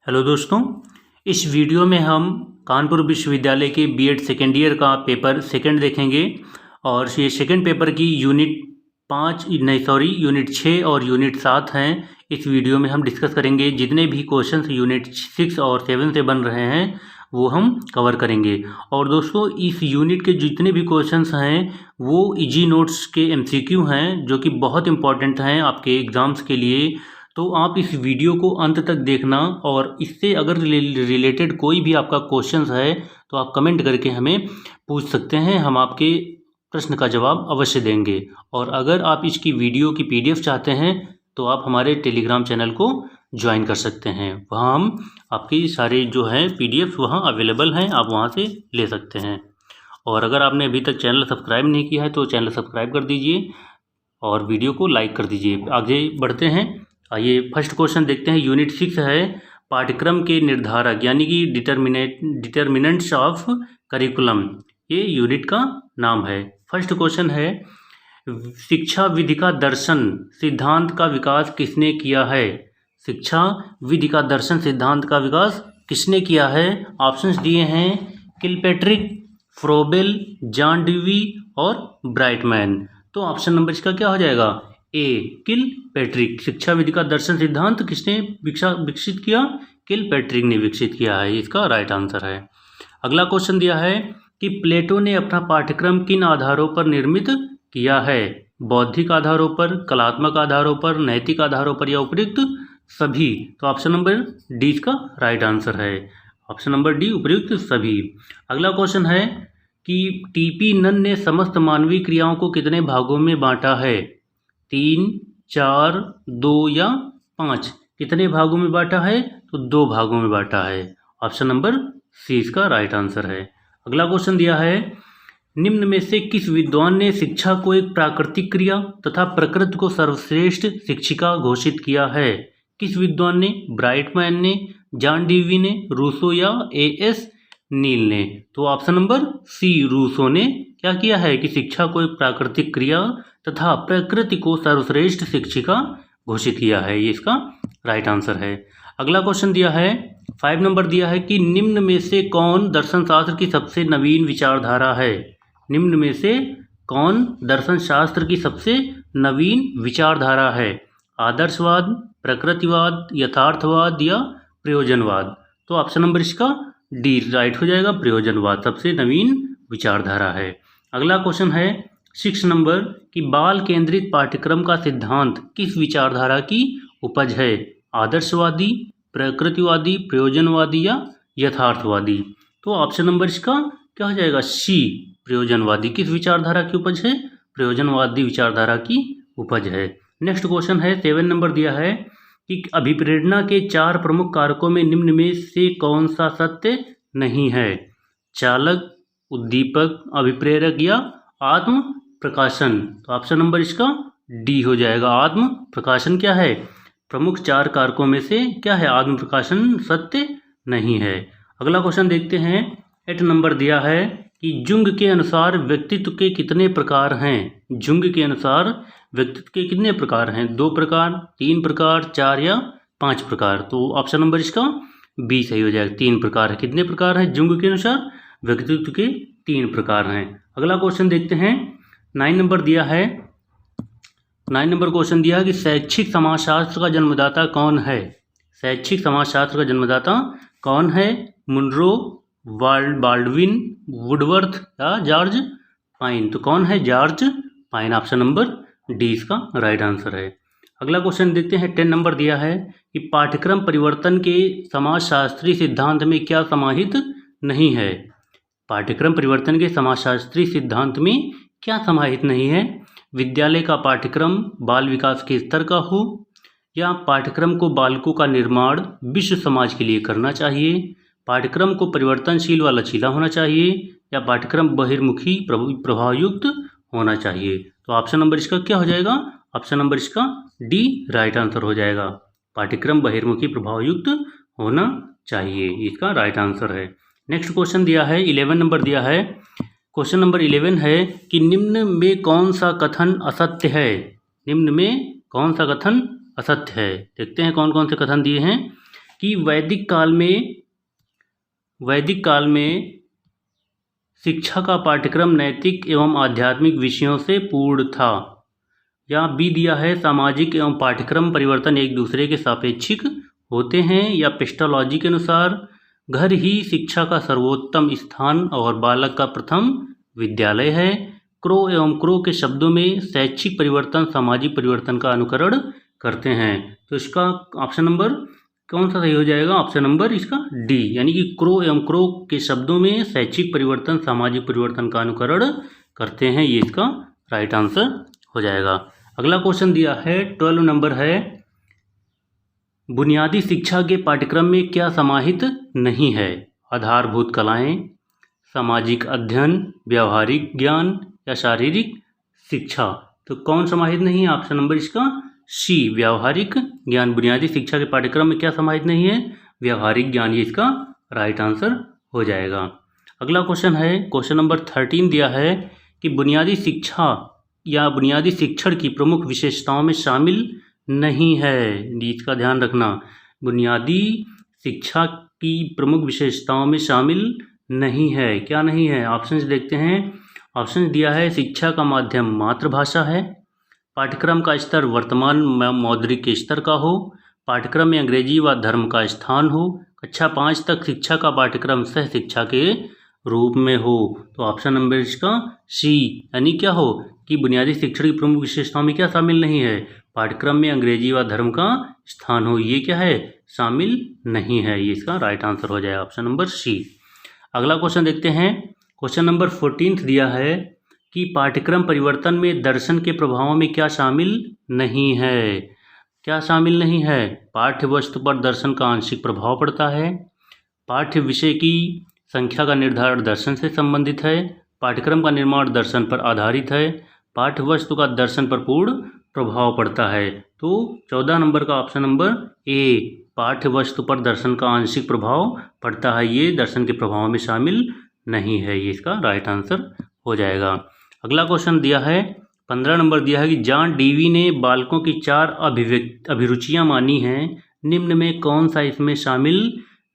Hello दोस्तों, इस video में हम कानपुर विश्वविद्यालय के बीएड सेकेंड ईयर का पेपर सेकंड देखेंगे। और ये सेकंड पेपर की यूनिट 6 और यूनिट 7 हैं। इस वीडियो में हम डिस्कस करेंगे। जितने भी क्वेश्चंस यूनिट 6 और 7 से बन रहे हैं वो हम कवर करेंगे। और दोस्तों, इस यूनिट के जितने भी क्वेश्चंस हैं वो इजी नोट्स के एमसीक्यू हैं, जो कि बहुत इंपॉर्टेंट हैं आपके एग्ज़ाम्स के लिए। तो आप इस वीडियो को अंत तक देखना, और इससे अगर रिलेटेड कोई भी आपका क्वेश्चंस है तो आप कमेंट करके हमें पूछ सकते हैं। हम आपके प्रश्न का जवाब अवश्य देंगे। और अगर आप इसकी वीडियो की पीडीएफ चाहते हैं तो आप हमारे टेलीग्राम चैनल को ज्वाइन कर सकते हैं। वहाँ हम आपकी सारे जो हैं पीडीएफ वहाँ अवेलेबल हैं, आप वहाँ से ले सकते हैं। और अगर आपने अभी तक चैनल सब्सक्राइब नहीं किया है तो चैनल सब्सक्राइब कर दीजिए और वीडियो को लाइक कर दीजिए। आगे बढ़ते हैं। आइए फर्स्ट क्वेश्चन देखते हैं। यूनिट 6 है पाठ्यक्रम के निर्धारक, यानी कि डिटर्मिनेंट्स ऑफ करिकुलम। ये यूनिट का नाम है। फर्स्ट क्वेश्चन है, शिक्षा विधि का दर्शन सिद्धांत का विकास किसने किया है? शिक्षा विधि का दर्शन सिद्धांत का विकास किसने किया है? ऑप्शंस दिए हैं किलपैट्रिक, फ्रोबेल, जॉन ड्यूवी और ब्राइटमैन। तो ऑप्शन नंबर इसका क्या हो जाएगा? ए, किलपैट्रिक। शिक्षा विधि का दर्शन सिद्धांत किसने विकसित किया? किलपैट्रिक ने विकसित किया है। इसका राइट आंसर है। अगला क्वेश्चन दिया है कि प्लेटो ने अपना पाठ्यक्रम किन आधारों पर निर्मित किया है? बौद्धिक आधारों पर, कलात्मक आधारों पर, नैतिक आधारों पर या उपयुक्त सभी? तो ऑप्शन नंबर डी इसका राइट आंसर है। ऑप्शन नंबर डी, उपयुक्त सभी। अगला क्वेश्चन है कि टीपी नन ने समस्त मानवीय क्रियाओं को कितने भागों में बांटा है? 3, 4, 2 या 5? कितने भागों में बांटा है? तो 2 भागों में बांटा है। ऑप्शन नंबर सी इसका राइट आंसर है। अगला क्वेश्चन दिया है, निम्न में से किस विद्वान ने शिक्षा को एक प्राकृतिक क्रिया तथा प्रकृति को सर्वश्रेष्ठ शिक्षिका घोषित किया है? किस विद्वान ने? ब्राइटमैन ने, जॉन ड्यूवी ने, रूसो या एएस नील ने? तो ऑप्शन नंबर सी, रूसो ने क्या किया है कि शिक्षा को एक प्राकृतिक क्रिया तथा प्रकृति को सर्वश्रेष्ठ शिक्षिका घोषित किया है। ये इसका राइट आंसर है। अगला क्वेश्चन दिया है 5 नंबर दिया है कि निम्न में से कौन दर्शन शास्त्र की सबसे नवीन विचारधारा है? निम्न में से कौन दर्शन शास्त्र की सबसे नवीन विचारधारा है? आदर्शवाद, प्रकृतिवाद, यथार्थवाद या प्रयोजनवाद? तो ऑप्शन नंबर इसका डी राइट हो जाएगा। प्रयोजनवाद सबसे नवीन विचारधारा है। अगला क्वेश्चन है 6 नंबर कि बाल केंद्रित पाठ्यक्रम का सिद्धांत किस विचारधारा की उपज है? आदर्शवादी, प्रकृतिवादी, प्रयोजनवादी या यथार्थवादी? तो ऑप्शन नंबर इसका क्या हो जाएगा? सी, प्रयोजनवादी। किस विचारधारा की उपज है? प्रयोजनवादी विचारधारा की उपज है। नेक्स्ट क्वेश्चन है 7 नंबर दिया है कि अभिप्रेरणा के 4 प्रमुख कारकों में निम्न में से कौन सा सत्य नहीं है? चालक, उद्दीपक, अभिप्रेरक या आत्म प्रकाशन? तो ऑप्शन नंबर इसका डी हो जाएगा। आत्म प्रकाशन क्या है? प्रमुख 4 कारकों में से क्या है? आत्म प्रकाशन सत्य नहीं है। अगला क्वेश्चन देखते हैं। 8 नंबर दिया है कि जुंग के अनुसार व्यक्तित्व के कितने प्रकार हैं? जुंग के अनुसार व्यक्तित्व के कितने प्रकार हैं? 2 प्रकार, 3 प्रकार, 4 या 5 प्रकार? तो ऑप्शन नंबर इसका बी सही हो जाएगा। 3 प्रकार है। कितने प्रकार हैं जुंग के अनुसार? व्यक्तित्व के 3 प्रकार हैं। अगला क्वेश्चन देखते हैं। 9 नंबर दिया है। 9 नंबर क्वेश्चन दिया है कि शैक्षिक समाजशास्त्र का जन्मदाता कौन है? शैक्षिक समाजशास्त्र का जन्मदाता कौन है? मुनरो, बाल्डविन, वुडवर्थ या जॉर्ज पाइन? तो कौन है? George pine. Option number D इसका राइट आंसर है। अगला क्वेश्चन देखते हैं। 10 नंबर दिया है कि पाठ्यक्रम परिवर्तन के समाजशास्त्री सिद्धांत में क्या समाहित नहीं है? पाठ्यक्रम परिवर्तन के समाजशास्त्री सिद्धांत में क्या समाहित नहीं है? विद्यालय का पाठ्यक्रम बाल विकास के स्तर का हो, या पाठ्यक्रम को बालकों का निर्माण विश्व समाज के लिए करना चाहिए, पाठ्यक्रम को परिवर्तनशील व लचीला होना चाहिए, या पाठ्यक्रम बहिर्मुखी प्रभावयुक्त होना चाहिए? तो ऑप्शन नंबर इसका क्या हो जाएगा? ऑप्शन नंबर इसका डी राइट आंसर हो जाएगा। पाठ्यक्रम बहिर्मुखी प्रभावयुक्त होना चाहिए, इसका राइट आंसर है। नेक्स्ट क्वेश्चन दिया है 11 नंबर दिया है। क्वेश्चन नंबर 11 है कि निम्न में कौन सा कथन असत्य है? निम्न में कौन सा कथन असत्य है? देखते हैं कौन कौन से कथन दिए हैं कि वैदिक काल में शिक्षा का पाठ्यक्रम नैतिक एवं आध्यात्मिक विषयों से पूर्ण था। या बी दिया है सामाजिक एवं पाठ्यक्रम परिवर्तन एक दूसरे के सापेक्षिक होते हैं। या पेस्टोलॉजी के अनुसार घर ही शिक्षा का सर्वोत्तम स्थान और बालक का प्रथम विद्यालय है। क्रो एवं क्रो के शब्दों में शैक्षिक परिवर्तन सामाजिक परिवर्तन का अनुकरण करते हैं। तो इसका ऑप्शन नंबर कौन सा सही हो जाएगा? ऑप्शन नंबर इसका डी, यानी कि क्रो एवं क्रो के शब्दों में शैक्षिक परिवर्तन सामाजिक परिवर्तन का अनुकरण करते हैं, ये इसका राइट आंसर हो जाएगा। अगला क्वेश्चन दिया है 12 नंबर है, बुनियादी शिक्षा के पाठ्यक्रम में क्या समाहित नहीं है? आधारभूत कलाएं, सामाजिक अध्ययन, व्यावहारिक ज्ञान या शारीरिक शिक्षा। तो कौन समाहित नहीं है? ऑप्शन नंबर इसका सी, व्यावहारिक ज्ञान। बुनियादी शिक्षा के पाठ्यक्रम में क्या समाहित नहीं है? व्यावहारिक ज्ञान, ये इसका राइट आंसर हो जाएगा। अगला क्वेश्चन है क्वेश्चन नंबर 13 दिया है कि बुनियादी शिक्षा या बुनियादी शिक्षण की प्रमुख विशेषताओं में शामिल नहीं है। इसका ध्यान रखना, बुनियादी शिक्षा की प्रमुख विशेषताओं में शामिल नहीं है। क्या नहीं है? ऑप्शंस देखते हैं। ऑप्शन दिया है शिक्षा का माध्यम मातृभाषा है, पाठ्यक्रम का स्तर वर्तमान मौद्रिक स्तर का हो, पाठ्यक्रम में अंग्रेजी व धर्म का स्थान हो, कक्षा 5 तक शिक्षा का पाठ्यक्रम सह शिक्षा के रूप में हो। तो ऑप्शन नंबर इसका सी, यानी क्या हो कि बुनियादी शिक्षण की प्रमुख विशेषताओं में क्या शामिल नहीं है? पाठ्यक्रम में अंग्रेजी व धर्म का स्थान हो, ये क्या है? शामिल नहीं है, ये इसका राइट आंसर हो जाएगा ऑप्शन नंबर सी। अगला क्वेश्चन देखते हैं। क्वेश्चन नंबर 14 दिया है कि पाठ्यक्रम परिवर्तन में दर्शन के प्रभावों में क्या शामिल नहीं है? क्या शामिल नहीं है? पाठ्य वस्तु पर दर्शन का आंशिक प्रभाव पड़ता है, पाठ्य विषय की संख्या का निर्धारण दर्शन से संबंधित है, पाठ्यक्रम का निर्माण दर्शन पर आधारित है, पाठ्य वस्तु का दर्शन पर पूर्ण प्रभाव पड़ता है। तो 14 नंबर का ऑप्शन नंबर ए, पाठ्य वस्तु पर दर्शन का आंशिक प्रभाव पड़ता है, ये दर्शन के प्रभाव में शामिल नहीं है, ये इसका राइट आंसर हो जाएगा। अगला क्वेश्चन दिया है 15 नंबर दिया है कि जॉन डीवी ने बालकों की 4 अभिरुचियां मानी हैं, निम्न में कौन सा इसमें शामिल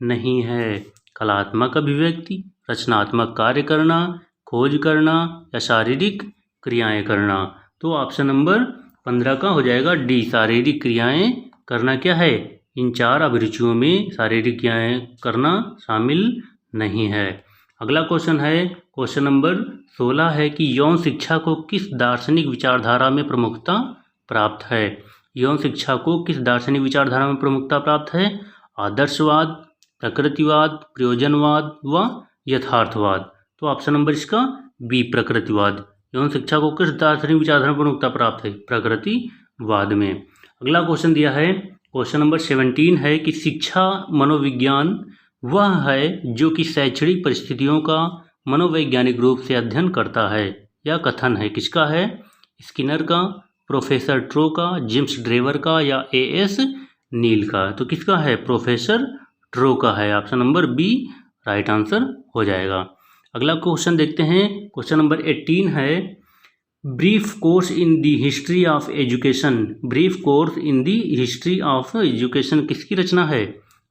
नहीं है? कलात्मक अभिव्यक्ति, रचनात्मक कार्य करना, खोज करना या शारीरिक क्रियाएं करना। तो ऑप्शन नंबर 15 का हो जाएगा डी, शारीरिक क्रियाएं करना क्या है? इन 4 अभिरुचियों में शारीरिक क्रियाएं करना शामिल नहीं है। अगला क्वेश्चन है क्वेश्चन नंबर 16 है कि यौन शिक्षा को किस दार्शनिक विचारधारा में प्रमुखता प्राप्त है? यौन शिक्षा को किस दार्शनिक विचारधारा में प्रमुखता प्राप्त है? आदर्शवाद, प्रकृतिवाद, प्रयोजनवाद व यथार्थवाद। तो ऑप्शन नंबर इसका बी, प्रकृतिवाद। यौन शिक्षा को किस दार्शनिक विचारधारा में प्रमुखता प्राप्त है? प्रकृतिवाद में। अगला क्वेश्चन दिया है क्वेश्चन नंबर 17 है कि शिक्षा मनोविज्ञान वह है जो कि शैक्षणिक परिस्थितियों का मनोवैज्ञानिक रूप से अध्ययन करता है। यह कथन है किसका है? स्किनर का, प्रोफेसर ट्रो का, जेम्स ड्रेवर का या एएस नील का। तो किसका है? प्रोफेसर ट्रो का है, option number B right answer हो जाएगा। अगला क्वेश्चन देखते हैं। क्वेश्चन नंबर 18 है brief course in the history of education. Brief course in the history of education किसकी रचना है?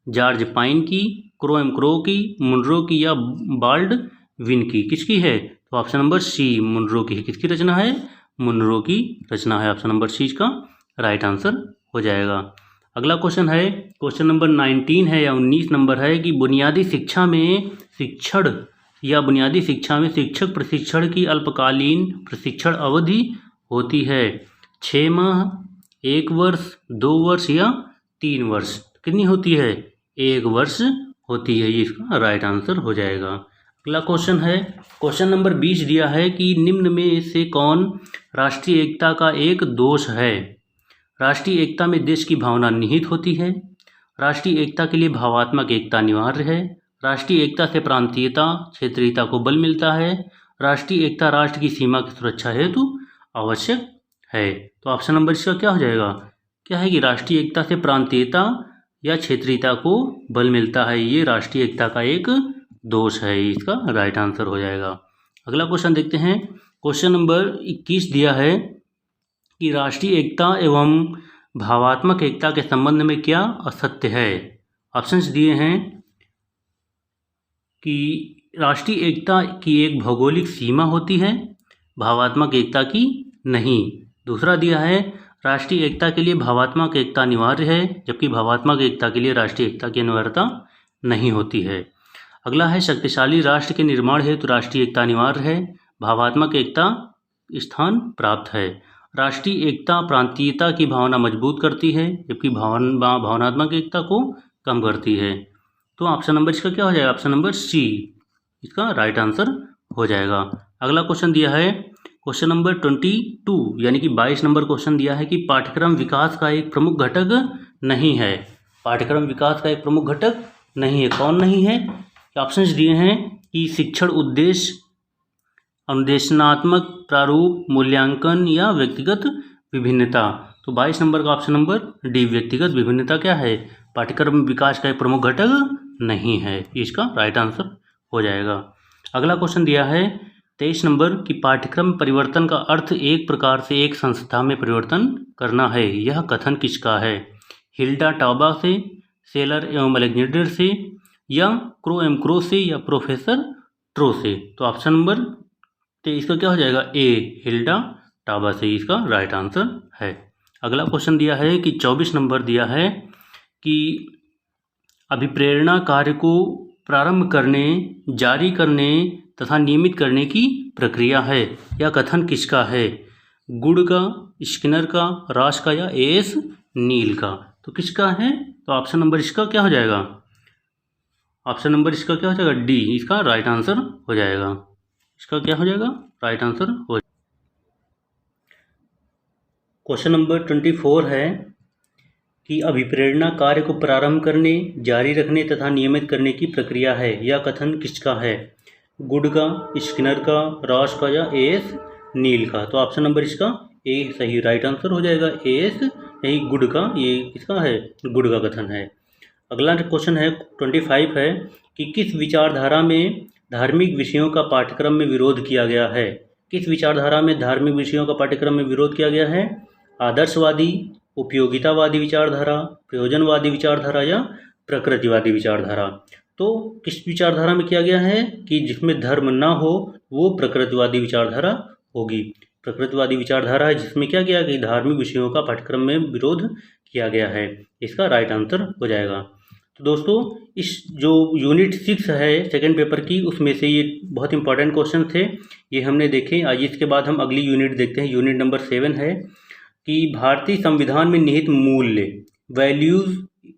जॉर्ज पाइन की, क्रो एम क्रो की, मुनरो की या बाल्डविन की। किसकी है? तो ऑप्शन नंबर सी, मुनरो की। किसकी रचना है? मुनरो की रचना है, ऑप्शन नंबर सी का राइट आंसर हो जाएगा। अगला क्वेश्चन है क्वेश्चन नंबर 19 है या 19 नंबर है कि बुनियादी शिक्षा में शिक्षक प्रशिक्षण की अल्पकालीन प्रशिक्षण अवधि होती है 6 माह, 1 वर्ष, 2 वर्ष या 3 वर्ष। कितनी होती है? 1 वर्ष होती है, ये इसका राइट आंसर हो जाएगा। अगला क्वेश्चन है क्वेश्चन नंबर 20 दिया है कि निम्न में से कौन राष्ट्रीय एकता का एक दोष है? राष्ट्रीय एकता में देश की भावना निहित होती है, राष्ट्रीय एकता के लिए भावात्मक एकता अनिवार्य है, राष्ट्रीय एकता से प्रांतीयता क्षेत्रीयता को बल मिलता है, राष्ट्रीय एकता राष्ट्र की सीमा की सुरक्षा हेतु आवश्यक है। तो ऑप्शन नंबर इसका क्या हो जाएगा? क्या है कि राष्ट्रीय एकता से प्रांतीयता या क्षेत्रीयता को बल मिलता है, ये राष्ट्रीय एकता का एक दोष है, इसका राइट आंसर हो जाएगा। अगला क्वेश्चन देखते हैं। क्वेश्चन नंबर 21 दिया है कि राष्ट्रीय एकता एवं भावात्मक एकता के संबंध में क्या असत्य है? ऑप्शंस दिए हैं कि राष्ट्रीय एकता की एक भौगोलिक सीमा होती है, भावात्मक एकता की नहीं। दूसरा दिया है राष्ट्रीय एकता के लिए भावात्मक एकता अनिवार्य है, जबकि भावात्मक एकता के लिए राष्ट्रीय एकता की अनिवार्यता नहीं होती है। अगला है शक्तिशाली राष्ट्र के निर्माण हेतु राष्ट्रीय एकता अनिवार्य है, भावात्मक एकता स्थान प्राप्त है। राष्ट्रीय एकता प्रांतीयता की भावना मजबूत करती है, जबकि भावनात्मक एकता को कम करती है। तो ऑप्शन नंबर इसका क्या हो जाएगा? ऑप्शन नंबर सी इसका राइट आंसर हो जाएगा। अगला क्वेश्चन दिया है क्वेश्चन नंबर 22 यानी कि 22 नंबर क्वेश्चन दिया है कि पाठ्यक्रम विकास का एक प्रमुख घटक नहीं है। पाठ्यक्रम विकास का एक प्रमुख घटक नहीं है, कौन नहीं है? ऑप्शंस दिए हैं कि शिक्षण उद्देश्य, अनुदेशनात्मक प्रारूप, मूल्यांकन या व्यक्तिगत विभिन्नता। तो 22 नंबर का ऑप्शन नंबर डी व्यक्तिगत विभिन्नता क्या है? पाठ्यक्रम विकास का एक प्रमुख घटक नहीं है, इसका राइट आंसर हो जाएगा। अगला क्वेश्चन दिया है 23 नंबर की पाठ्यक्रम परिवर्तन का अर्थ एक प्रकार से एक संस्था में परिवर्तन करना है, यह कथन किसका है? हिल्डा टॉबा से, सेलर एवं अलेक्जेंडर से, या क्रो एम क्रो से, या प्रोफेसर ट्रो से। तो ऑप्शन नंबर तो इसका क्या हो जाएगा? ए हिल्डा टॉबा से, इसका राइट आंसर है। अगला क्वेश्चन दिया है कि 24 नंबर दिया है कि अभिप्रेरणा कार्य को प्रारंभ करने, जारी करने तथा नियमित करने की प्रक्रिया है, यह कथन किसका है? गुड का, स्किनर का, रॉस का, या एस नील का। तो किसका है? तो ऑप्शन नंबर इसका क्या हो जाएगा? ऑप्शन नंबर इसका क्या हो जाएगा? डी, इसका राइट आंसर हो जाएगा। इसका क्या हो जाएगा? राइट आंसर हो। क्वेश्चन नंबर 24 है कि अभिप्रेरणा कार्य को प्रारंभ करने, जारी रखने तथा नियमित करने की प्रक्रिया है, यह कथन किसका है? गुड का, स्किनर का, रॉस का, या एस नील का। तो ऑप्शन नंबर इसका ए सही राइट आंसर हो जाएगा। एस यही गुड का, ये किसका है? गुड का कथन है। अगला क्वेश्चन है 25 है कि किस विचारधारा में धार्मिक विषयों का पाठ्यक्रम में विरोध किया गया है? किस विचारधारा में धार्मिक विषयों का पाठ्यक्रम में विरोध किया गया है? आदर्शवादी, उपयोगितावादी विचारधारा, प्रयोजनवादी विचारधारा, या प्रकृतिवादी विचारधारा। तो किस विचारधारा में किया गया है कि जिसमें धर्म ना हो वो प्रकृतिवादी विचारधारा होगी। प्रकृतिवादी विचारधारा है जिसमें क्या किया कि धार्मिक विषयों का पाठ्यक्रम में विरोध किया गया है, इसका राइट आंसर हो जाएगा। तो दोस्तों इस जो यूनिट 6 है सेकंड पेपर की, उसमें से ये बहुत इंपॉर्टेंट क्वेश्चन थे, ये हमने देखे। आइए इसके बाद हम अगली यूनिट देखते हैं। यूनिट नंबर 7 है कि भारतीय संविधान में निहित मूल्य, वैल्यूज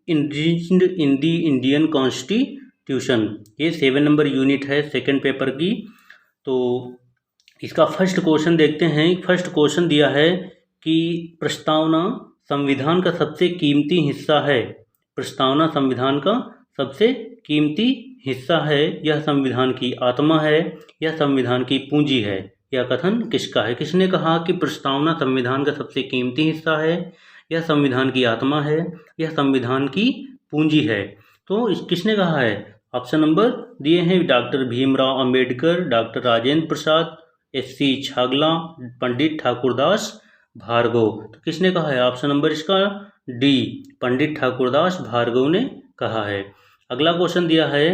इंडिजिन्ड इन दी इंडियन कॉन्स्टिट्यूशन। ये 7 नंबर यूनिट है सेकंड पेपर की। तो इसका फर्स्ट क्वेश्चन देखते हैं। फर्स्ट क्वेश्चन दिया है कि प्रस्तावना संविधान का सबसे कीमती हिस्सा है। प्रस्तावना संविधान का सबसे कीमती हिस्सा है, यह संविधान की आत्मा है, यह संविधान की पूंजी है, यह कथन किसका है? किसने कहा कि प्रस्तावना संविधान का सबसे कीमती हिस्सा है, यह संविधान की आत्मा है, यह संविधान की पूंजी है? तो किसने कहा है? ऑप्शन नंबर दिए हैं doctor Bhimrao Ambedkar, doctor Rajendra Prasad, SC. Chagla, पंडित ठाकुरदास भार्गव। तो किसने कहा है? ऑप्शन नंबर इसका डी, पंडित ठाकुरदास भार्गव ने कहा है। अगला क्वेश्चन दिया है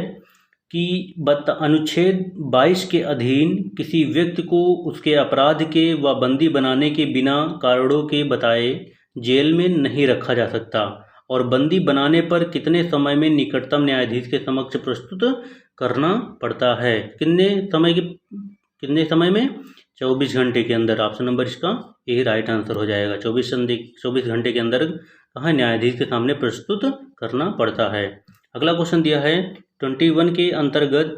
कि अनुच्छेद 22 के अधीन किसी व्यक्ति को उसके अपराध के व बंदी बनाने के बिना कारणों के बताए जेल में नहीं रखा जा सकता, और बंदी बनाने पर कितने समय में निकटतम न्यायाधीश के समक्ष प्रस्तुत करना पड़ता है? कितने समय में? 24 घंटे के अंदर। ऑप्शन नंबर इसका यही राइट आंसर हो जाएगा। 24 घंटे के अंदर कहाँ न्यायाधीश के सामने प्रस्तुत करना पड़ता है। अगला क्वेश्चन दिया है 21 के अंतर्गत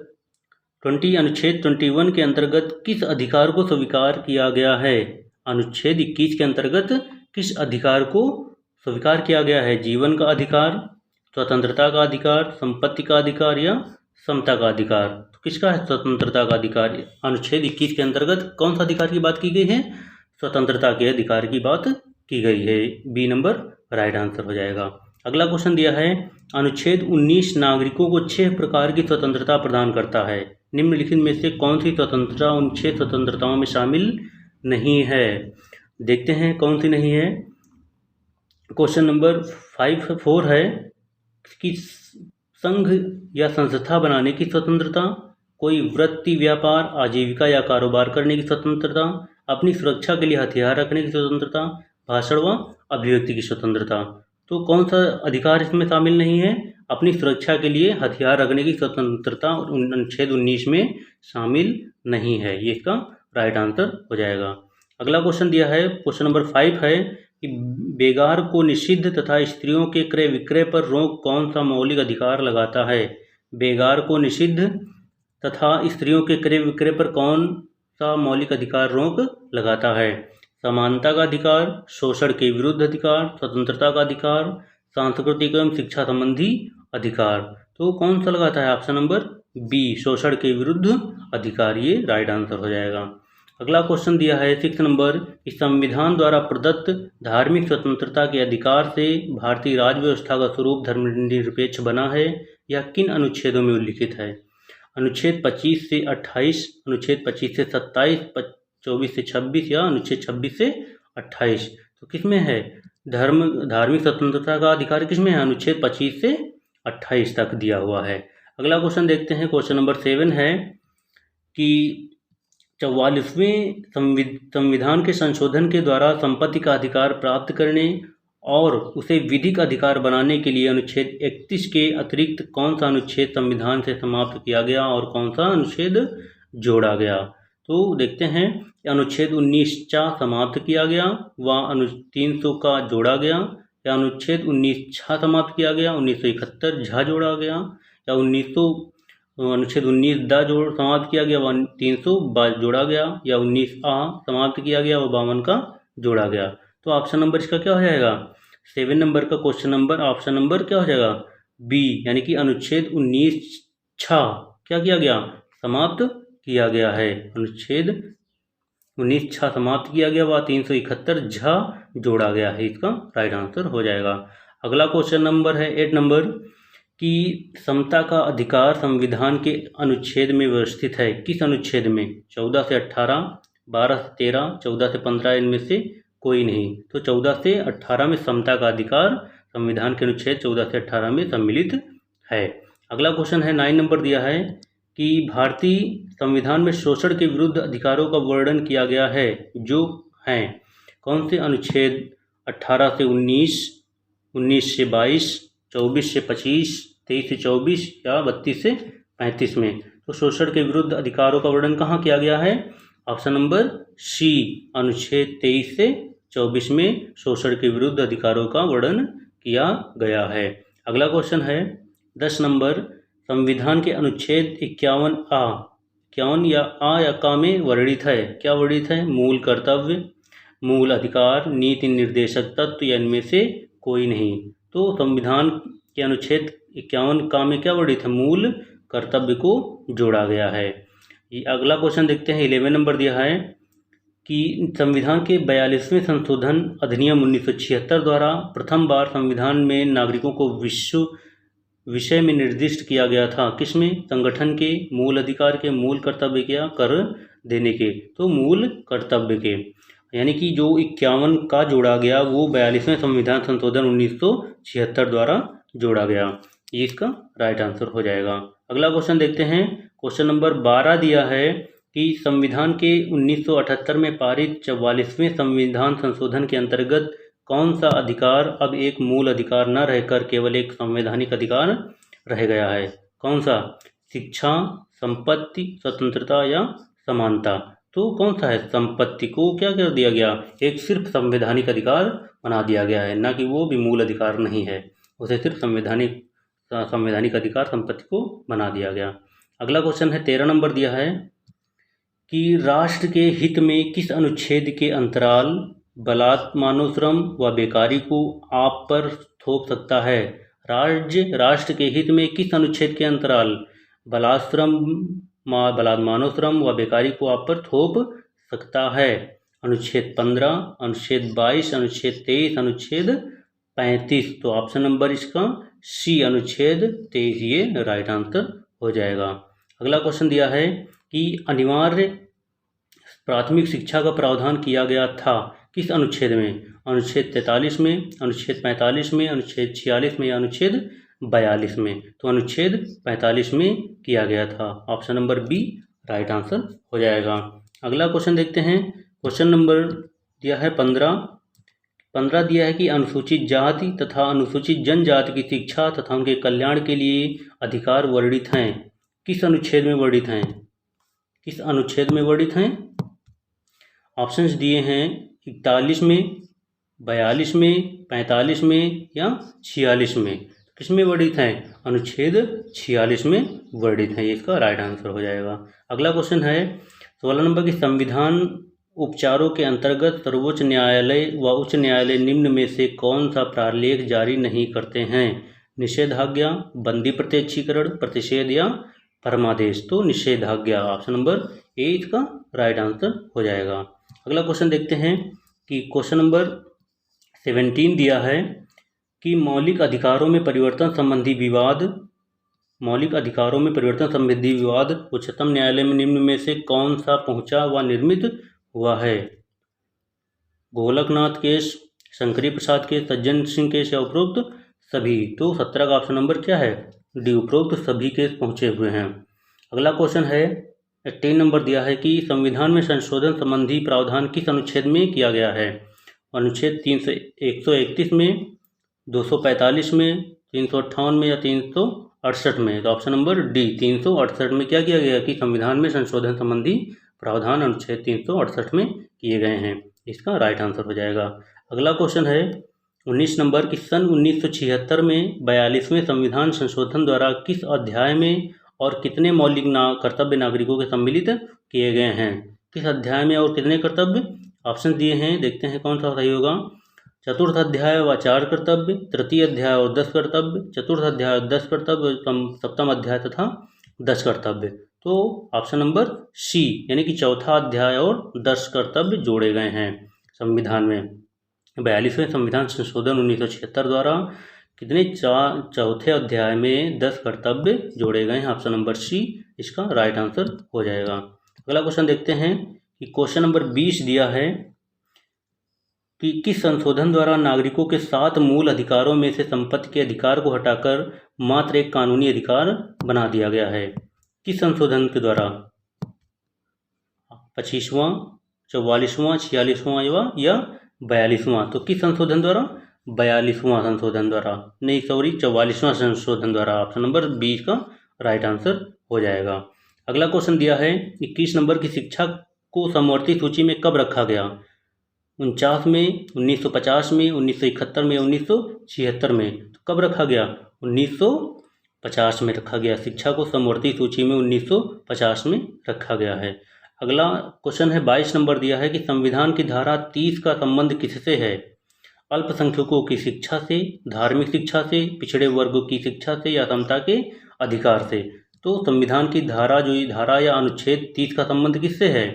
20 अनुच्छेद 21 के अंतर्गत किस अधिकार को स्वीकार किया गया है? अनुच्छेद 21 के अंतर्गत किस अधिकार को स्वीकार किया गया है? जीवन का अधिकार, स्वतंत्रता का अधिकार, संपत्ति का अधिकार, या समता का अधिकार। तो किसका है स्वतंत्रता का अधिकार? अनुच्छेद 21 के अंतर्गत कौन सा अधिकार की बात की गई है? स्वतंत्रता के अधिकार की बात की गई है। बी नंबर राइट आंसर हो जाएगा। अगला क्वेश्चन दिया है अनुच्छेद 19 नागरिकों को 6 प्रकार की स्वतंत्रता प्रदान करता है। निम्नलिखित में से कौन सी स्वतंत्रता उन 6 स्वतंत्रताओं में शामिल नहीं है? देखते हैं कौन सी नहीं है। क्वेश्चन नंबर 4 है की संघ या संस्था बनाने की स्वतंत्रता, कोई वृत्ति, व्यापार, आजीविका या कारोबार करने की स्वतंत्रता, अपनी सुरक्षा के लिए हथियार रखने की स्वतंत्रता, भाषण व अभिव्यक्ति की स्वतंत्रता। तो कौन सा अधिकार इसमें शामिल नहीं है? अपनी सुरक्षा के लिए हथियार रखने की स्वतंत्रता अनुच्छेद 19 में शामिल नहीं है। ये इसका राइट आंसर हो जाएगा। अगला क्वेश्चन दिया है, क्वेश्चन नंबर 5 है कि बेगार को निषिद्ध तथा स्त्रियों के क्रय विक्रय पर रोक कौन सा मौलिक अधिकार लगाता है? बेगार को निषिद्ध तथा स्त्रियों के क्रय विक्रय पर कौन सा मौलिक अधिकार रोक लगाता है? समानता का अधिकार, शोषण के विरुद्ध अधिकार, स्वतंत्रता का अधिकार, सांस्कृतिक एवं शिक्षा संबंधी अधिकार। तो कौन सा लगाता है? ऑप्शन नंबर बी, शोषण के विरुद्ध अधिकार, ये राइट आंसर हो जाएगा। अगला क्वेश्चन दिया है 6 नंबर, इस संविधान द्वारा प्रदत्त धार्मिक स्वतंत्रता के अधिकार से भारतीय राज्य व्यवस्था का स्वरूप धर्मनिरपेक्ष बना है, यह किन अनुच्छेदों में उल्लिखित है? अनुच्छेद 25 से 28, अनुच्छेद 25 से 27, 24 से 26 या अनुच्छेद 26 से 28। तो किसमें है? धार्मिक स्वतंत्रता का अधिकार किसमें है? अनुच्छेद 25 से 28 तक दिया हुआ है। अगला क्वेश्चन देखते हैं, क्वेश्चन नंबर 7 है कि 44वें संविधान के संशोधन के द्वारा संपत्ति का अधिकार प्राप्त करने और उसे विधिक अधिकार बनाने के लिए अनुच्छेद 31 के अतिरिक्त कौन सा अनुच्छेद संविधान से समाप्त किया गया और कौन सा अनुच्छेद जोड़ा गया? तो देखते हैं, अनुच्छेद 19 चा समाप्त किया गया व 300 का जोड़ा गया, या अनुच्छेद 19 छा समाप्त किया गया, 1971 झा जोड़ा गया, या अनुच्छेद 19 दा समाप्त किया गया व 300 जोड़ा गया, या 19 आ समाप्त किया गया व 52 का जोड़ा गया। तो ऑप्शन नंबर इसका क्या हो जाएगा? 7 नंबर का क्वेश्चन नंबर ऑप्शन नंबर क्या हो जाएगा? बी, यानी कि अनुच्छेद 19 छा क्या किया गया? समाप्त किया गया है। अनुच्छेद 19 छा समाप्त किया गया व 371 झा जोड़ा गया है, इसका राइट आंसर हो जाएगा। अगला क्वेश्चन नंबर है 8 नंबर कि समता का अधिकार संविधान के अनुच्छेद में व्यवस्थित है, किस अनुच्छेद में? 14 से 18, 12 से 13, 14 से 15, इनमें से कोई नहीं। तो 14 से 18 में समता का अधिकार संविधान के अनुच्छेद 14 से 18 में सम्मिलित है। अगला क्वेश्चन है 9 नंबर दिया है कि भारतीय संविधान में शोषण के विरुद्ध अधिकारों का वर्णन किया गया है, जो हैं कौन से अनुच्छेद? 18 से 19, 19 से 22, 24 से 25, 23 से 24 या 32 से 35 में। तो शोषण के विरुद्ध अधिकारों का वर्णन कहाँ किया गया है? ऑप्शन नंबर सी, अनुच्छेद 23 से 24 में शोषण के विरुद्ध अधिकारों का वर्णन किया गया है। अगला क्वेश्चन है 10 नंबर, संविधान के अनुच्छेद 51 या आ या का में वर्णित है, क्या वर्णित है? मूल कर्तव्य, मूल अधिकार, नीति निर्देशक तत्व या इनमें से कोई नहीं। तो संविधान के अनुच्छेद 51 का में क्या वर्णित है? मूल कर्तव्य को जोड़ा गया है। ये अगला क्वेश्चन देखते हैं 11 नंबर दिया है कि संविधान के 42वें संशोधन अधिनियम 1976 द्वारा प्रथम बार संविधान में नागरिकों को विषय में निर्दिष्ट किया गया था, किसमें? संगठन के, मूल अधिकार के, मूल कर्तव्य के या कर देने के? तो मूल कर्तव्य के, यानी कि जो 51 का जोड़ा गया वो 42वें संविधान संशोधन 1976 द्वारा जोड़ा गया, ये इसका राइट आंसर हो जाएगा। अगला क्वेश्चन देखते हैं, क्वेश्चन नंबर 12 दिया है कि संविधान के 1978 में पारित 44वें संविधान संशोधन के अंतर्गत कौन सा अधिकार अब एक मूल अधिकार न रहकर केवल एक संवैधानिक अधिकार रह गया है? कौन सा? शिक्षा, संपत्ति, स्वतंत्रता या समानता? तो कौन सा है? संपत्ति को क्या कर दिया गया? एक सिर्फ संवैधानिक अधिकार बना दिया गया है, ना कि वो भी मूल अधिकार नहीं है, उसे सिर्फ संवैधानिक अधिकार संपत्ति को बना दिया गया। अगला क्वेश्चन है 13 नंबर दिया है कि राष्ट्र के हित में किस अनुच्छेद के अंतराल बलात्मानो श्रम व बेकारी को आप पर थोप सकता है? राष्ट्र के हित में किस अनुच्छेद के अंतराल बलात्मानो श्रम व बेकारी को आप पर थोप सकता है? अनुच्छेद 15, अनुच्छेद 22, अनुच्छेद 23, अनुच्छेद 35। तो ऑप्शन नंबर इसका सी, अनुच्छेद 23, ये राइट आंसर हो जाएगा। अगला क्वेश्चन दिया है कि अनिवार्य प्राथमिक शिक्षा का प्रावधान किया गया था, किस अनुच्छेद में? अनुच्छेद 43 में, अनुच्छेद 45 में, अनुच्छेद 46 में या अनुच्छेद 42 में, तो अनुच्छेद 45 में किया गया था। Option number B right answer हो जाएगा। अगला क्वेश्चन देखते हैं। क्वेश्चन नंबर दिया है 15 दिया है कि अनुसूचित जाति तथा अनुसूचित जनजाति की शिक्षा तथा उनके कल्याण के लिए अधिकार वर्णित हैं। किस अनुच्छेद में वर्णित हैं? किस अनुच्छेद में वर्णित हैं? ऑप्शंस दिए हैं 41 में, 42 में, 45 में या 46 में। किस में वर्णित है? अनुच्छेद 46 में वर्णित है। इसका राइट आंसर हो जाएगा। अगला क्वेश्चन है 16 नंबर की संविधान उपचारों के अंतर्गत सर्वोच्च न्यायालय व उच्च न्यायालय निम्न में से कौन सा प्रालेख जारी नहीं करते हैं? निषेधाज्ञा, बंदी प्रत्यक्षीकरण, प्रतिषेध या परमादेश। तो निषेधाज्ञा ऑप्शन नंबर ए इसका राइट आंसर हो जाएगा। अगला क्वेश्चन देखते हैं कि क्वेश्चन नंबर 17 दिया है कि मौलिक अधिकारों में परिवर्तन संबंधी विवाद उच्चतम न्यायालय में निम्न में से कौन सा पहुंचा व निर्मित हुआ है? गोलकनाथ केस, शंकरी प्रसाद केस, सज्जन सिंह केस या उपरोक्त सभी। तो 17 का ऑप्शन नंबर क्या है? डी, उपरोक्त सभी केस पहुंचे हुए हैं। अगला क्वेश्चन है 18 नंबर दिया है कि संविधान में संशोधन संबंधी प्रावधान किस अनुच्छेद में किया गया है? अनुच्छेद 131 में, 245 में, 358 में या 368 में। तो ऑप्शन नंबर डी 368 में क्या किया गया कि संविधान में संशोधन संबंधी प्रावधान अनुच्छेद 368 में किए गए हैं। इसका राइट आंसर हो जाएगा। अगला क्वेश्चन है 19 नंबर की सन 1976 में 42वें संविधान संशोधन द्वारा किस अध्याय में और कितने मौलिक कर्तव्य नागरिकों के सम्मिलित किए गए हैं? किस अध्याय में और कितने कर्तव्य? ऑप्शन दिए हैं, देखते हैं कौन सा सही होगा। चतुर्थ अध्याय व 4 कर्तव्य, तृतीय अध्याय और 10 कर्तव्य, चतुर्थ अध्याय 10 कर्तव्य, सप्तम अध्याय तथा 10 कर्तव्य। तो ऑप्शन नंबर सी यानी कि चौथा अध्याय और 10 कर्तव्य जोड़े गए हैं संविधान में। 42वें संविधान संशोधन 1976 द्वारा कितने चौथे अध्याय में 10 कर्तव्य जोड़े गए हैं। ऑप्शन नंबर सी इसका राइट आंसर हो जाएगा। अगला क्वेश्चन देखते हैं कि क्वेश्चन नंबर 20 दिया है कि किस संशोधन द्वारा नागरिकों के 7 मूल अधिकारों में से संपत्ति के अधिकार को हटाकर मात्र एक कानूनी अधिकार बना दिया गया है? किस संशोधन के द्वारा? 25वां, 44वां, 46वां या 42वां। तो किस संशोधन द्वारा? 42वां संशोधन द्वारा, नहीं सॉरी 44वां संशोधन द्वारा। ऑप्शन नंबर 20 का राइट आंसर हो जाएगा। अगला क्वेश्चन दिया है 21 नंबर की शिक्षा को समवर्ती सूची में कब रखा गया? 49 में, 1950 में, 1971 में, 1976 में। तो कब रखा गया? 1950 में रखा गया। शिक्षा को समवर्ती सूची में 1950 में रखा गया है। अगला क्वेश्चन है 22 नंबर दिया है कि संविधान की धारा 30 का संबंध किससे है? अल्पसंख्यकों की शिक्षा से, धार्मिक शिक्षा से, पिछड़े वर्गों की शिक्षा से या समता के अधिकार से। तो संविधान की धारा या अनुच्छेद 30 का संबंध किससे है?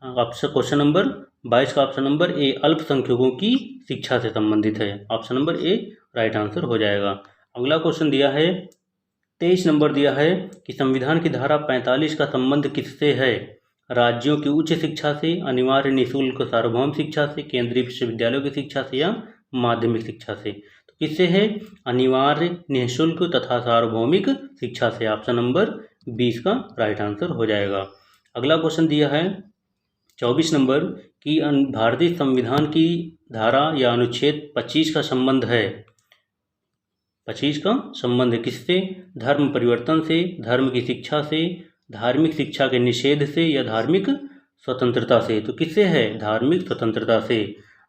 क्वेश्चन नंबर 22 का ऑप्शन नंबर ए अल्पसंख्यकों की शिक्षा से संबंधित है। Option number A right answer हो जाएगा। अगला क्वेश्चन दिया है 23 नंबर दिया है कि संविधान की धारा 45 का संबंध किससे है? राज्यों की उच्च शिक्षा से, अनिवार्य निःशुल्क सार्वभौम शिक्षा से, केंद्रीय विश्वविद्यालयों की शिक्षा से या माध्यमिक शिक्षा से। तो किससे है? अनिवार्य, निःशुल्क तथा सार्वभौमिक शिक्षा से। ऑप्शन नंबर 20 का राइट आंसर हो जाएगा। अगला क्वेश्चन दिया है 24 नंबर की भारतीय संविधान की धारा या अनुच्छेद 25 का संबंध है। 25 का संबंध किससे? धर्म परिवर्तन से, धर्म की शिक्षा से, धार्मिक शिक्षा के निषेध से या धार्मिक स्वतंत्रता से। तो किससे है? धार्मिक स्वतंत्रता से।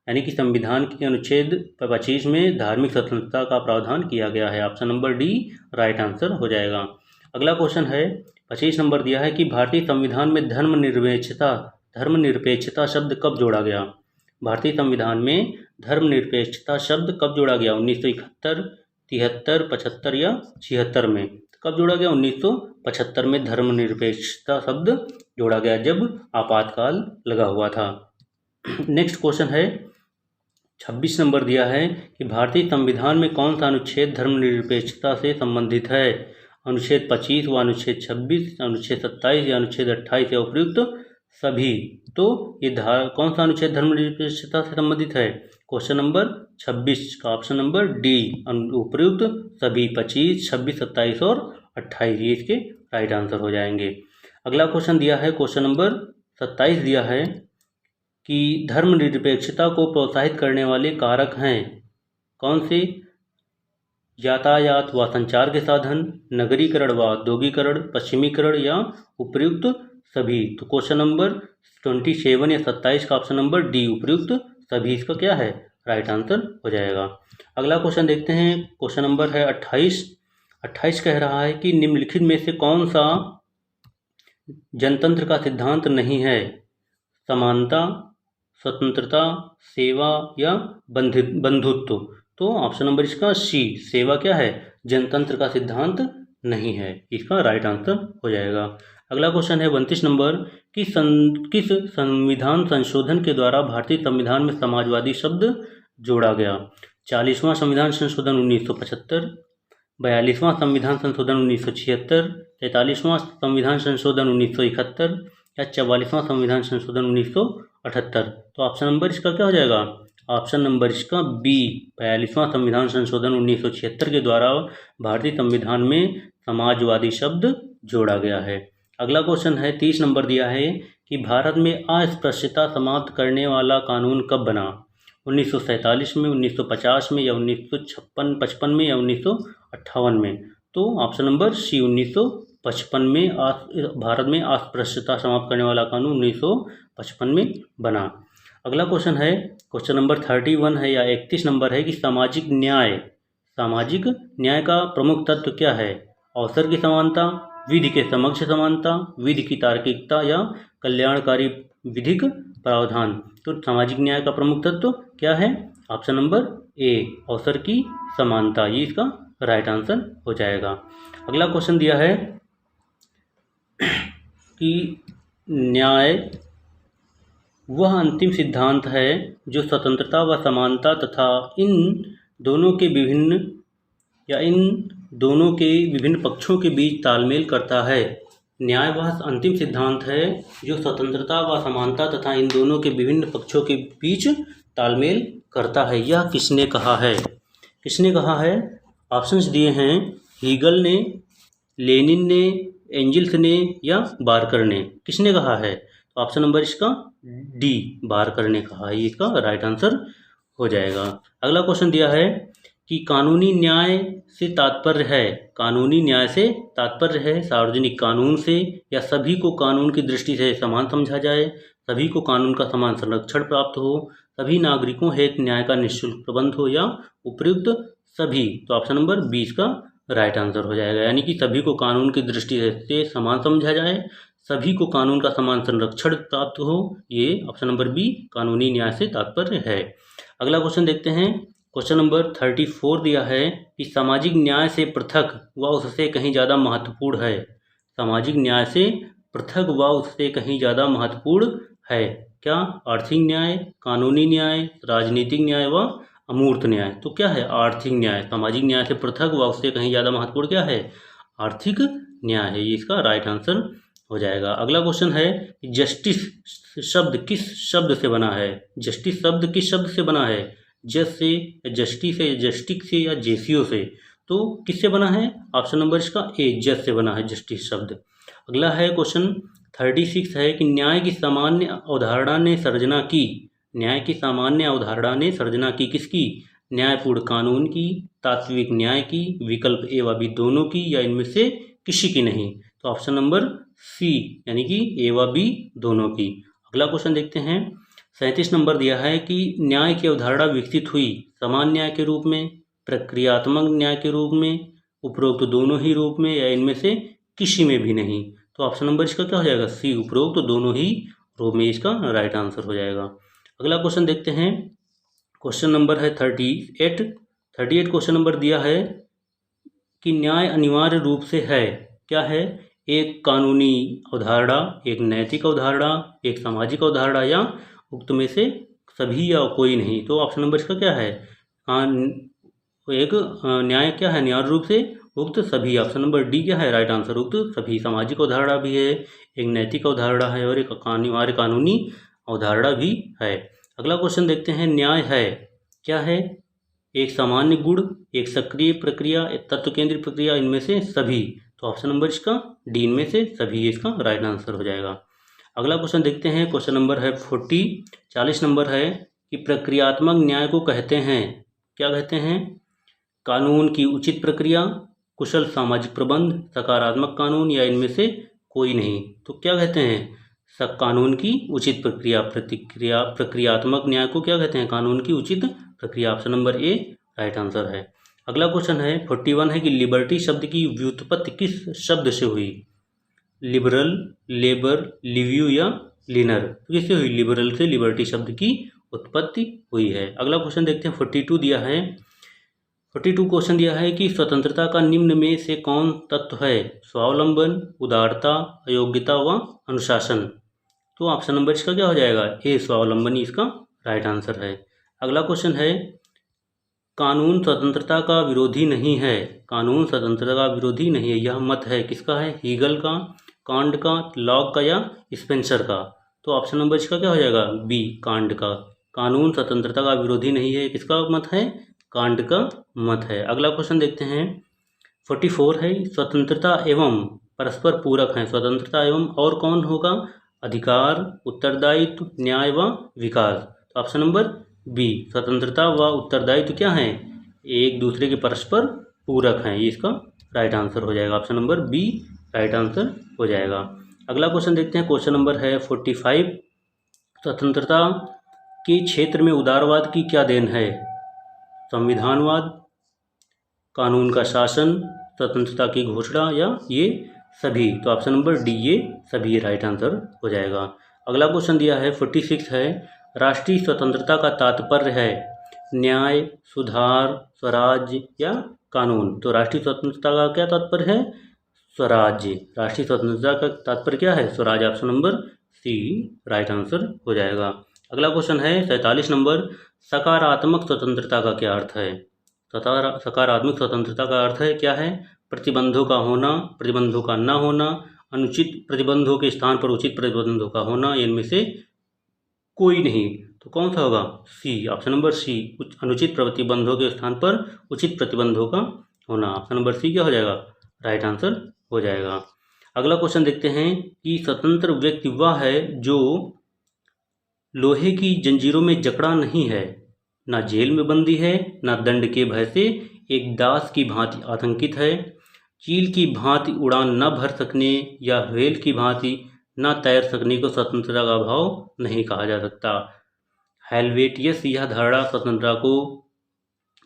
यानी कि संविधान के अनुच्छेद 25 में धार्मिक स्वतंत्रता का प्रावधान किया गया है। Option number D right answer हो जाएगा। अगला क्वेश्चन है 25 नंबर दिया है कि भारतीय संविधान में धर्मनिरपेक्षता शब्द कब जोड़ा गया? भारतीय संविधान में धर्मनिरपेक्षता शब्द कब जोड़ा गया? 1971, 73, 75 या 76 में। कब जोड़ा गया? 1975 में धर्मनिरपेक्षता शब्द जोड़ा गया जब आपातकाल लगा हुआ था। नेक्स्ट क्वेश्चन है 26 नंबर दिया है कि भारतीय संविधान में कौन सा अनुच्छेद धर्मनिरपेक्षता से संबंधित है? अनुच्छेद 25 व अनुच्छेद 26, अनुच्छेद 27 या अनुच्छेद 28 या उपयुक्त सभी। तो ये कौन सा अनुच्छेद धर्मनिरपेक्षता से संबंधित है? क्वेश्चन नंबर 26 का ऑप्शन नंबर डी उपर्युक्त सभी 25, 26, 27 और 28 ये इसके राइट आंसर हो जाएंगे। अगला क्वेश्चन दिया है क्वेश्चन नंबर 27 दिया है कि धर्मनिरपेक्षता को प्रोत्साहित करने वाले कारक हैं कौन से? यातायात व संचार के साधन, नगरीकरण व औद्योगिकरण, पश्चिमीकरण या उपर्युक्त सभी। तो क्वेश्चन नंबर 27 या 27 का ऑप्शन नंबर डी उपर्युक्त सभी इसका क्या है राइट आंसर हो जाएगा। अगला क्वेश्चन देखते हैं क्वेश्चन नंबर है 28 कह रहा है कि निम्नलिखित में से कौन सा जनतंत्र का सिद्धांत नहीं है? समानता, स्वतंत्रता, सेवा या बंधुत्व। तो ऑप्शन नंबर इसका सी सेवा क्या है जनतंत्र का सिद्धांत नहीं है, इसका राइट आंसर हो जाएगा। अगला क्वेश्चन है 32 नंबर किस संविधान संशोधन के द्वारा भारतीय संविधान में समाजवादी शब्द जोड़ा गया? 40वां संविधान संशोधन 1975, 42वां संविधान संशोधन 1976, 43वां संविधान संशोधन 1971 या 44वां संविधान संशोधन 1978। तो ऑप्शन नंबर इसका क्या हो जाएगा? ऑप्शन नंबर इसका बी 42वां संविधान संशोधन 1976 के द्वारा भारतीय संविधान में समाजवादी शब्द जोड़ा गया है। अगला क्वेश्चन है 30 नंबर दिया है कि भारत में अस्पृश्यता समाप्त करने वाला कानून कब बना? 1947 में, 1950 में या 1955 में या 1958 में। तो ऑप्शन नंबर सी 1955 में भारत में अस्पृश्यता समाप्त करने वाला कानून 1955 में बना। अगला क्वेश्चन है क्वेश्चन नंबर 31 है या 31 नंबर है कि सामाजिक न्याय का प्रमुख तत्व क्या है? अवसर की समानता, विधि के समक्ष समानता, विधि की तार्किकता या कल्याणकारी विधिक प्रावधान। तो सामाजिक न्याय का प्रमुख तत्व क्या है? ऑप्शन नंबर ए अवसर की समानता, ये इसका राइट आंसर हो जाएगा। अगला क्वेश्चन दिया है कि न्याय वह अंतिम सिद्धांत है जो स्वतंत्रता व समानता तथा इन दोनों के विभिन्न पक्षों के बीच तालमेल करता है। न्याय वह अंतिम सिद्धांत है जो स्वतंत्रता व समानता तथा इन दोनों के विभिन्न पक्षों के बीच तालमेल करता है। यह किसने कहा है? ऑप्शंस दिए हैं हीगल ने, लेनिन ने, एंजिल्स ने या बार्कर ने। किसने कहा है? तो ऑप्शन नंबर इसका डी बार्कर ने कहा है, ये इसका राइट आंसर हो जाएगा। अगला क्वेश्चन दिया है कि कानूनी न्याय से तात्पर्य है सार्वजनिक कानून से या सभी को कानून की दृष्टि से समान समझा जाए, सभी को कानून का समान संरक्षण प्राप्त हो, सभी नागरिकों हेतु न्याय का निःशुल्क प्रबंध हो या उपर्युक्त सभी। तो ऑप्शन नंबर 20 का राइट आंसर हो जाएगा, यानी कि सभी को कानून की दृष्टि से समान समझा जाए, सभी को कानून का समान संरक्षण प्राप्त हो, ये ऑप्शन नंबर बी कानूनी न्याय से तात्पर्य है। अगला क्वेश्चन देखते हैं क्वेश्चन नंबर 34 दिया है कि सामाजिक न्याय से पृथक व उससे कहीं ज़्यादा महत्वपूर्ण है। सामाजिक न्याय से पृथक व उससे कहीं ज़्यादा महत्वपूर्ण है क्या? आर्थिक न्याय, कानूनी न्याय, राजनीतिक न्याय व अमूर्त न्याय। तो क्या है? आर्थिक न्याय। सामाजिक न्याय से पृथक व उससे कहीं ज़्यादा महत्वपूर्ण क्या है? आर्थिक न्याय है, ये इसका राइट आंसर हो जाएगा। अगला क्वेश्चन है जस्टिस शब्द किस शब्द से बना है? जस्टिस शब्द किस शब्द से बना है? जज से, जस्टिस से, जस्टिक से या जेसीओ से। तो किससे बना है? ऑप्शन नंबर इसका ए जज से बना है जस्टिस शब्द। अगला है क्वेश्चन 36 है कि न्याय की सामान्य अवधारणा ने सर्जना की। न्याय की सामान्य अवधारणा ने सर्जना की किसकी? न्यायपूर्ण कानून की, तात्विक न्याय की, विकल्प ए व बी दोनों की या इनमें से किसी की नहीं। तो ऑप्शन नंबर सी यानी कि ए व बी दोनों की। अगला क्वेश्चन देखते हैं 37 नंबर दिया है कि न्याय की अवधारणा विकसित हुई समान न्याय के रूप में, प्रक्रियात्मक न्याय के रूप में, उपरोक्त दोनों ही रूप में या इनमें से किसी में भी नहीं। तो ऑप्शन नंबर इसका क्या हो जाएगा? सी उपरोक्त दोनों ही रूप में, इसका राइट आंसर हो जाएगा। अगला क्वेश्चन देखते हैं क्वेश्चन नंबर है 38 क्वेश्चन नंबर दिया है कि न्याय अनिवार्य रूप से है क्या है? एक कानूनी अवधारणा, एक नैतिक अवधारणा, एक सामाजिक अवधारणा या उक्त में से सभी या कोई नहीं। तो ऑप्शन नंबर इसका क्या है? एक न्याय क्या है? अनिवार्य रूप से उक्त सभी। ऑप्शन नंबर डी क्या है? राइट आंसर उक्त सभी। सामाजिक अवधारणा भी है, एक नैतिक अवधारणा है और एक अनिवार्य कानूनी अवधारणा भी है। अगला क्वेश्चन देखते हैं न्याय है क्या है? एक सामान्य गुण, एक सक्रिय प्रक्रिया, एक तत्व केंद्रित प्रक्रिया, इनमें से सभी। तो ऑप्शन नंबर इसका डी, इनमें से सभी इसका राइट आंसर हो जाएगा। अगला क्वेश्चन देखते हैं। क्वेश्चन नंबर है 40 नंबर है कि प्रक्रियात्मक न्याय को कहते हैं, क्या कहते हैं? कानून की उचित प्रक्रिया, कुशल सामाजिक प्रबंध, सकारात्मक कानून, या इनमें से कोई नहीं। तो क्या कहते हैं? कानून की उचित प्रक्रिया, प्रक्रियात्मक न्याय को क्या कहते हैं? कानून की उचित प्रक्रिया। Option number A right answer है। अगला क्वेश्चन है 41 है कि लिबर्टी शब्द की व्युत्पत्ति किस शब्द से हुई? लिबरल, लेबर, लिव्यू या लिनर? तो किससे हुई? लिबरल से लिबर्टी शब्द की उत्पत्ति हुई है। अगला क्वेश्चन देखते हैं 42 दिया है। 42 क्वेश्चन दिया है कि स्वतंत्रता का निम्न में से कौन तत्व है? स्वावलंबन, उदारता, अयोग्यता व अनुशासन। तो ऑप्शन नंबर इसका क्या हो जाएगा? ए स्वावलंबन इसका राइट आंसर है। अगला क्वेश्चन है कानून स्वतंत्रता का विरोधी नहीं है। कानून स्वतंत्रता का विरोधी नहीं है, यह मत है किसका है? हीगल का, कांट का, लॉक का या स्पेंसर का? तो ऑप्शन नंबर इसका क्या हो जाएगा? बी कांट का। कानून स्वतंत्रता का विरोधी नहीं है, किसका मत है? कांट का मत है। अगला क्वेश्चन देखते हैं 44 है स्वतंत्रता एवं परस्पर पूरक है। स्वतंत्रता एवं और कौन होगा? अधिकार, उत्तरदायित्व, न्याय व विकास। तो ऑप्शन नंबर बी स्वतंत्रता व उत्तरदायित्व क्या है? एक दूसरे के परस्पर पूरक हैं, ये इसका राइट आंसर हो जाएगा। Option number B right answer हो जाएगा। अगला क्वेश्चन देखते हैं। क्वेश्चन नंबर है 45 स्वतंत्रता के क्षेत्र में उदारवाद की क्या देन है? संविधानवाद, कानून का शासन, स्वतंत्रता की घोषणा या ये सभी? तो ऑप्शन नंबर डी ये सभी राइट आंसर हो जाएगा। अगला क्वेश्चन दिया है 46 है राष्ट्रीय स्वतंत्रता का तात्पर्य है न्याय, सुधार, स्वराज्य या कानून। तो राष्ट्रीय स्वतंत्रता का क्या तात्पर्य है? स्वराज्य। राष्ट्रीय स्वतंत्रता का तात्पर्य क्या है? स्वराज्य। Option number C right answer हो जाएगा। अगला क्वेश्चन है 47 नंबर सकारात्मक स्वतंत्रता का क्या अर्थ है? सकारात्मक स्वतंत्रता का अर्थ है क्या है? प्रतिबंधों का होना, प्रतिबंधों का न होना, अनुचित प्रतिबंधों के स्थान पर उचित प्रतिबंधों का होना, इनमें से कोई नहीं। तो कौन सा होगा? सी ऑप्शन नंबर सी अनुचित प्रतिबंधों के स्थान पर उचित प्रतिबंधों का होना। ऑप्शन नंबर सी क्या हो जाएगा? राइट आंसर हो जाएगा। अगला क्वेश्चन देखते हैं कि स्वतंत्र व्यक्ति वह है जो लोहे की जंजीरों में जकड़ा नहीं है, ना जेल में बंदी है, ना दंड के भय से एक दास की भांति आतंकित है, चील की भांति उड़ान न भर सकने या व्हेल की भांति न तैर सकने को स्वतंत्रता का भाव नहीं कहा जा सकता। हेल्वेटियस यह धारणा स्वतंत्रता को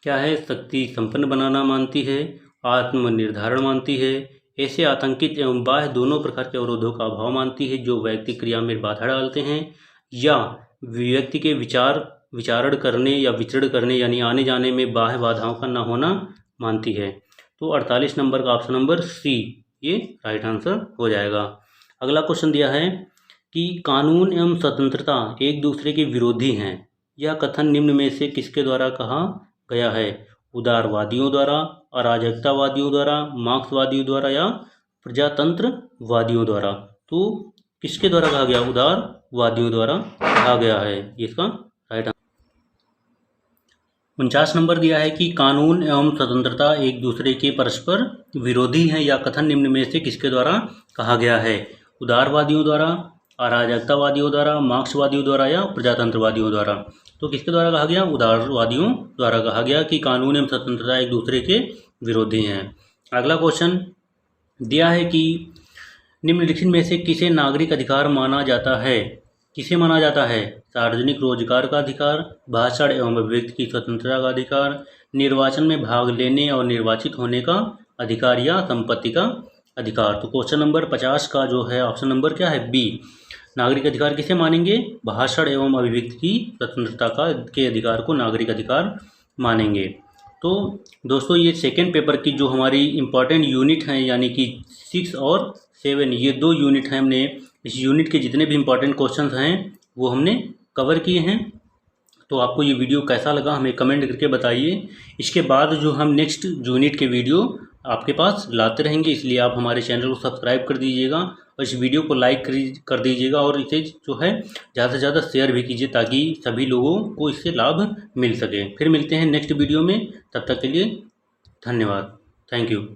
क्या है? शक्ति संपन्न बनाना मानती है, आत्मनिर्धारण मानती है, ऐसे आतंकित एवं बाह्य दोनों प्रकार के अवरोधों का अभाव मानती है जो व्यक्ति क्रिया में बाधा डालते हैं, या व्यक्ति के विचारण करने या विचरण करने यानी आने जाने में बाह्य बाधाओं का न होना मानती है। तो 48 नंबर का ऑप्शन नंबर सी ये राइट आंसर हो जाएगा। अगला क्वेश्चन दिया है कि कानून एवं स्वतंत्रता एक दूसरे के विरोधी हैं, यह कथन निम्न में से किसके द्वारा कहा गया है? उदारवादियों द्वारा, अराजकतावादियों द्वारा, मार्क्सवादियों द्वारा या प्रजातंत्रवादियों द्वारा? तो किसके द्वारा कहा गया? उदारवादियों द्वारा कहा गया है, इसका राइट। 49 नंबर दिया है कि कानून एवं स्वतंत्रता एक दूसरे के परस्पर विरोधी हैं, या कथन निम्न में से किसके द्वारा कहा गया है? उदारवादियों द्वारा, अराजकतावादियों द्वारा, मार्क्सवादियों द्वारा या प्रजातंत्रवादियों द्वारा? तो किसके द्वारा कहा गया? उदारवादियों द्वारा कहा गया कि कानून एवं स्वतंत्रता एक दूसरे के विरोधी हैं। अगला क्वेश्चन दिया है कि निम्नलिखित में से किसे नागरिक अधिकार माना जाता है? किसे माना जाता है? सार्वजनिक रोजगार का अधिकार, भाषण एवं अभिव्यक्ति की स्वतंत्रता का अधिकार, निर्वाचन में भाग लेने और निर्वाचित होने का अधिकार, या संपत्ति का अधिकार? तो क्वेश्चन नंबर 50 का जो है ऑप्शन नंबर क्या है? बी नागरिक अधिकार किसे मानेंगे? भाषण एवं अभिव्यक्ति की स्वतंत्रता का के अधिकार को नागरिक अधिकार मानेंगे। तो दोस्तों ये सेकेंड पेपर की जो हमारी इम्पॉर्टेंट यूनिट हैं यानी कि 6 और 7 ये 2 यूनिट हैं, हमने इस यूनिट के जितने भी इम्पॉर्टेंट क्वेश्चंस हैं वो हमने कवर किए हैं। तो आपको ये वीडियो कैसा लगा हमें कमेंट करके बताइए। इसके बाद जो हम नेक्स्ट यूनिट के वीडियो आपके पास लाते रहेंगे। इसलिए आप हमारे चैनल को सब्सक्राइब कर दीजिएगा और इस वीडियो को लाइक कर दीजिएगा और इसे जो है ज़्यादा से ज़्यादा शेयर भी कीजिए ताकि सभी लोगों को इससे लाभ मिल सके। फिर मिलते हैं नेक्स्ट वीडियो में, तब तक के लिए धन्यवाद। Thank you.